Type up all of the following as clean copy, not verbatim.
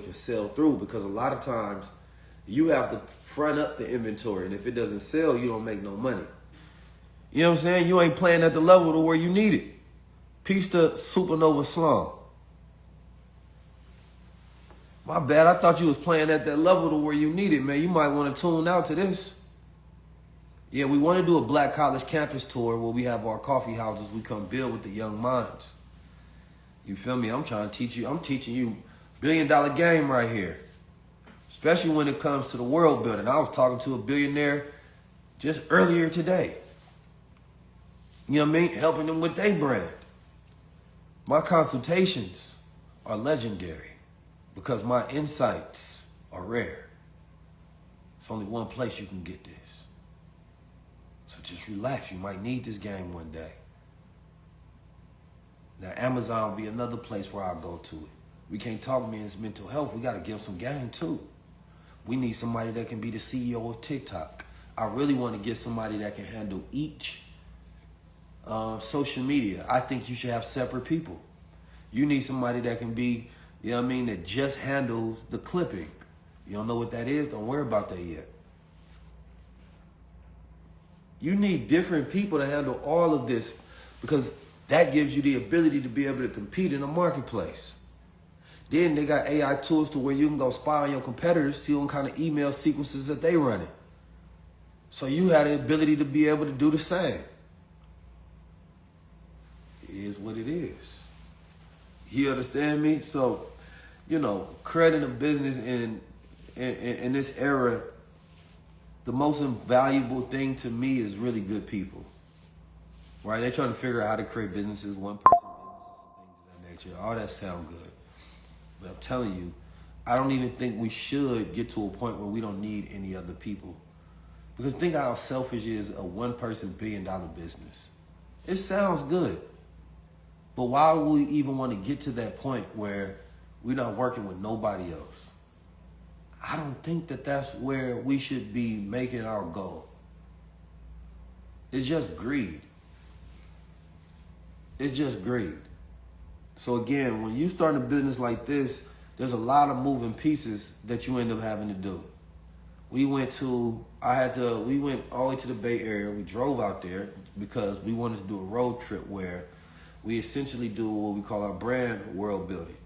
it can sell through, because a lot of times you have to front up the inventory, and if it doesn't sell, you don't make no money. You know what I'm saying? You ain't playing at the level to where you need it. Peace to Supernova Slum. My bad, I thought you was playing at that level to where you need it, man. You might want to tune out to this. Yeah, we want to do a Black College campus tour where we have our coffee houses. We come build with the young minds. You feel me? I'm trying to teach you. I'm teaching you $1 billion game right here. Especially when it comes to the world building. I was talking to a billionaire just earlier today. You know what I mean? Helping them with their brand. My consultations are legendary because my insights are rare. It's only one place you can get this. So just relax. You might need this game one day. Now, Amazon will be another place where I'll go to it. We can't talk men's mental health. We got to give some game too. We need somebody that can be the CEO of TikTok. I really want to get somebody that can handle each social media. I think you should have separate people. You need somebody that can be, you know what I mean, that just handles the clipping. You don't know what that is? Don't worry about that yet. You need different people to handle all of this, because that gives you the ability to be able to compete in the marketplace. Then they got AI tools to where you can go spy on your competitors, see what kind of email sequences that they running. So you have the ability to be able to do the same. It is what it is. You understand me? So, you know, creating a business in this era, the most invaluable thing to me is really good people. Right? They're trying to figure out how to create businesses, one person businesses, and things of that nature. All that sound good. But I'm telling you, I don't even think we should get to a point where we don't need any other people. Because think how selfish is a one-person $1 billion business. It sounds good. But why would we even want to get to that point where we're not working with nobody else? I don't think that that's where we should be making our goal. It's just greed. It's just greed. So again, when you start a business like this, there's a lot of moving pieces that you end up having to do. We went all the way to the Bay Area. We drove out there because we wanted to do a road trip where we essentially do what we call our brand world building.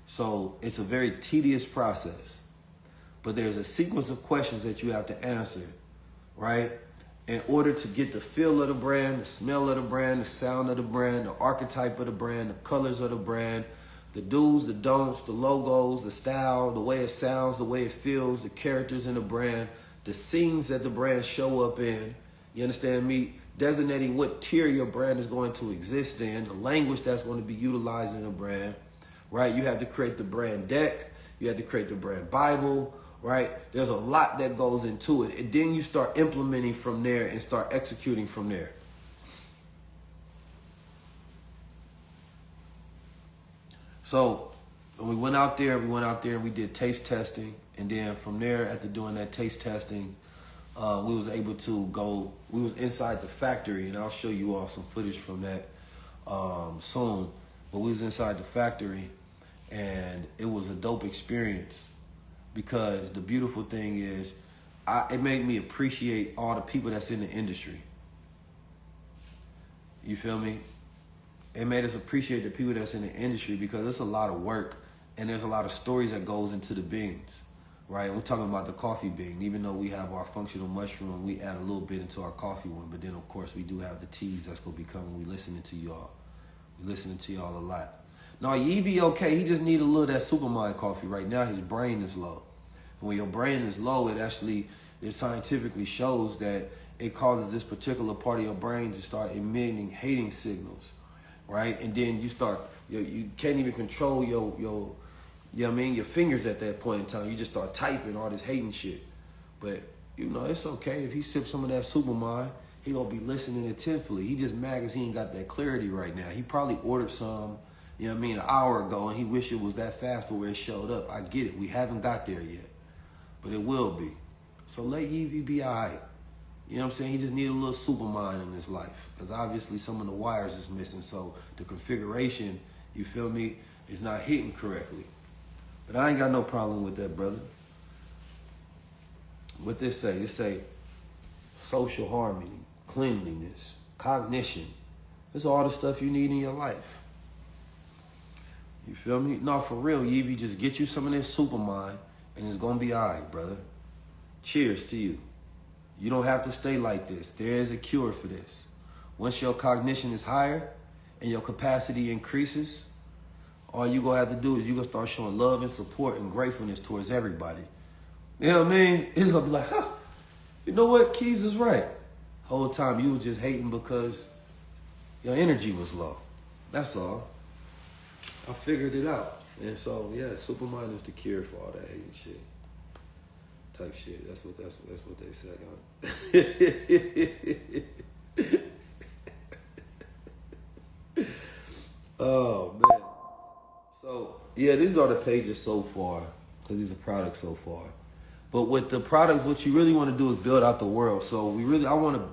So it's a very tedious process, but there's a sequence of questions that you have to answer, right? In order to get the feel of the brand, the smell of the brand, the sound of the brand, the archetype of the brand, the colors of the brand, the do's, the don'ts, the logos, the style, the way it sounds, the way it feels, the characters in the brand, the scenes that the brand show up in. You understand me? Designating what tier your brand is going to exist in, the language that's going to be utilized in the brand, right? You have to create the brand deck. You have to create the brand Bible, right? There's a lot that goes into it. And then you start implementing from there and start executing from there. So when we went out there and we did taste testing. And then from there, after doing that taste testing, we was able to go, we was inside the factory, and I'll show you all some footage from that soon. But we was inside the factory, and it was a dope experience, because the beautiful thing is, it made me appreciate all the people that's in the industry. You feel me? It made us appreciate the people that's in the industry, because it's a lot of work, and there's a lot of stories that goes into the beans. Right, we're talking about the coffee bean. Even though we have our functional mushroom, we add a little bit into our coffee one. But then, of course, we do have the teas that's going to be coming. We listening to y'all. We listening to y'all a lot. Now, Yevie, okay, he just need a little of that Supermind coffee. Right now, his brain is low. And when your brain is low, it scientifically shows that it causes this particular part of your brain to start emitting hating signals, right? And then you can't even control your you know what I mean, your fingers at that point in time. You just start typing all this hating shit. But, you know, it's okay. If he sips some of that Supermind, he gonna be listening attentively. He just mad because he ain't got that clarity right now. He probably ordered some, you know what I mean, an hour ago, and he wish it was that fast to where it showed up. I get it. We haven't got there yet. But it will be. So let Yevie be all right. You know what I'm saying? He just need a little Supermind in his life, because obviously some of the wires is missing. So the configuration, you feel me, is not hitting correctly. But I ain't got no problem with that, brother. What they say? They say social harmony, cleanliness, cognition. It's all the stuff you need in your life. You feel me? No, for real, Yeeby, just get you some of this Supermind and it's gonna be all right, brother. Cheers to you. You don't have to stay like this. There is a cure for this. Once your cognition is higher and your capacity increases, all you gonna have to do is you gonna start showing love and support and gratefulness towards everybody. You know what I mean? It's gonna be like, huh, you know what? Keys is right. Whole time you was just hating because your energy was low. That's all. I figured it out. And so, yeah, Supermind is the cure for all that hate shit. Type shit. That's what they say, huh? Oh, man. So, yeah, these are the pages so far, because these are products so far. But with the products, what you really want to do is build out the world. So I want to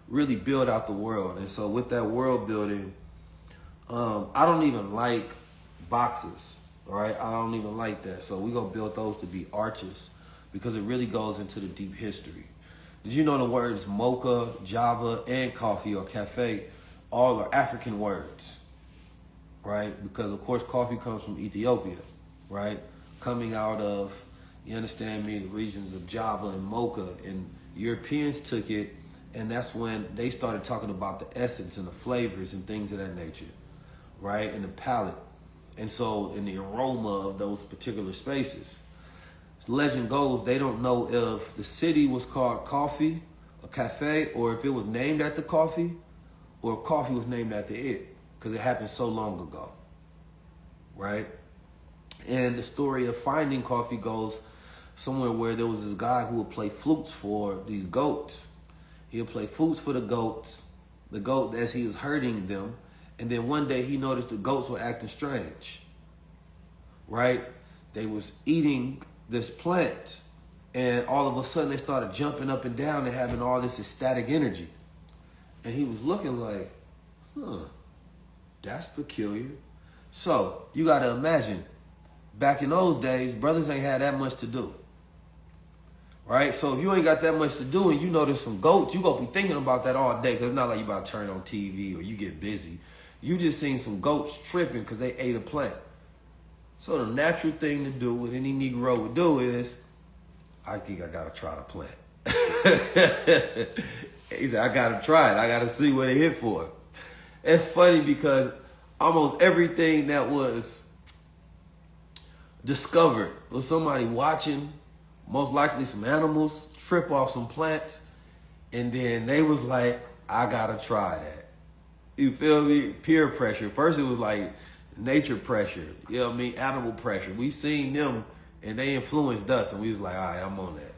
really build out the world. And so with that world building, I don't even like boxes, all right? I don't even like that. So we're going to build those to be arches because it really goes into the deep history. Did you know the words mocha, Java, and coffee or cafe all are African words, right? Because, of course, coffee comes from Ethiopia, right? Coming out of, you understand me, the regions of Java and mocha. And Europeans took it, and that's when they started talking about the essence and the flavors and things of that nature, right? And the palate. And so in the aroma of those particular spaces. Legend goes, they don't know if the city was called coffee, a cafe, or if it was named after coffee, or if coffee was named after it, because it happened so long ago, right? And the story of finding coffee goes somewhere where there was this guy who would play flutes for these goats. He would play flutes for the goat as he was herding them. And then one day he noticed the goats were acting strange, right? They was eating this plant, and all of a sudden they started jumping up and down and having all this ecstatic energy. And he was looking like, that's peculiar. So you got to imagine, back in those days, brothers ain't had that much to do, right? So if you ain't got that much to do and you notice some goats, you gonna be thinking about that all day, because it's not like you about to turn on TV or you get busy. You just seen some goats tripping because they ate a plant. So the natural thing to do, what any Negro would do is, I think I gotta try the plant. He said, I gotta try it. I gotta see what it hit for. It's funny because almost everything that was discovered was somebody watching, most likely some animals, trip off some plants, and then they was like, I gotta try that. You feel me? Peer pressure. First it was like nature pressure, you know what I mean? Animal pressure. We seen them and they influenced us, and we was like, all right, I'm on that.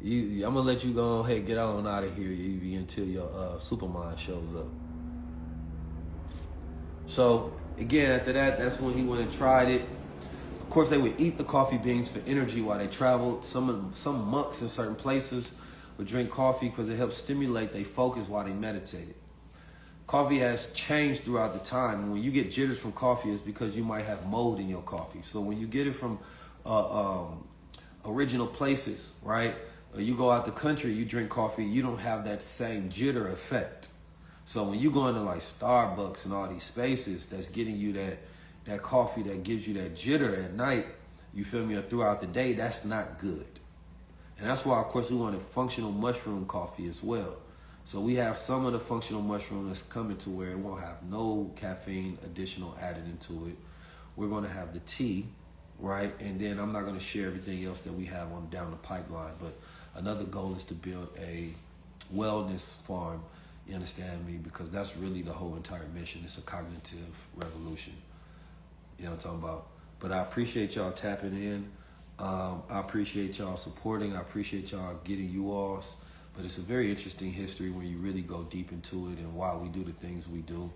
I'm gonna let you go ahead, get on out of here, Evie, until your Supermind shows up. So again, after that, that's when he went and tried it. Of course, they would eat the coffee beans for energy while they traveled. Some monks in certain places would drink coffee because it helped stimulate their focus while they meditated. Coffee has changed throughout the time, and when you get jitters from coffee, it's because you might have mold in your coffee. So when you get it from original places, right? Or you go out the country, you drink coffee, you don't have that same jitter effect. So when you go into like Starbucks and all these spaces that's getting you that coffee that gives you that jitter at night, you feel me, or throughout the day, that's not good. And that's why, of course, we wanted functional mushroom coffee as well. So we have some of the functional mushroom that's coming to where it won't have no caffeine additional added into it. We're going to have the tea, right? And then I'm not going to share everything else that we have on down the pipeline. But another goal is to build a wellness farm, you understand me? Because that's really the whole entire mission. It's a cognitive revolution. You know what I'm talking about? But I appreciate y'all tapping in. I appreciate y'all supporting. I appreciate y'all getting you alls. But it's a very interesting history when you really go deep into it and why we do the things we do,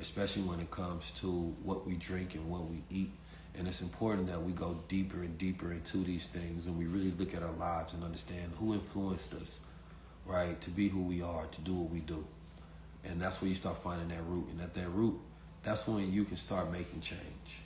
especially when it comes to what we drink and what we eat. And it's important that we go deeper and deeper into these things and we really look at our lives and understand who influenced us, right, to be who we are, to do what we do. And that's where you start finding that root. And at that root, that's when you can start making change.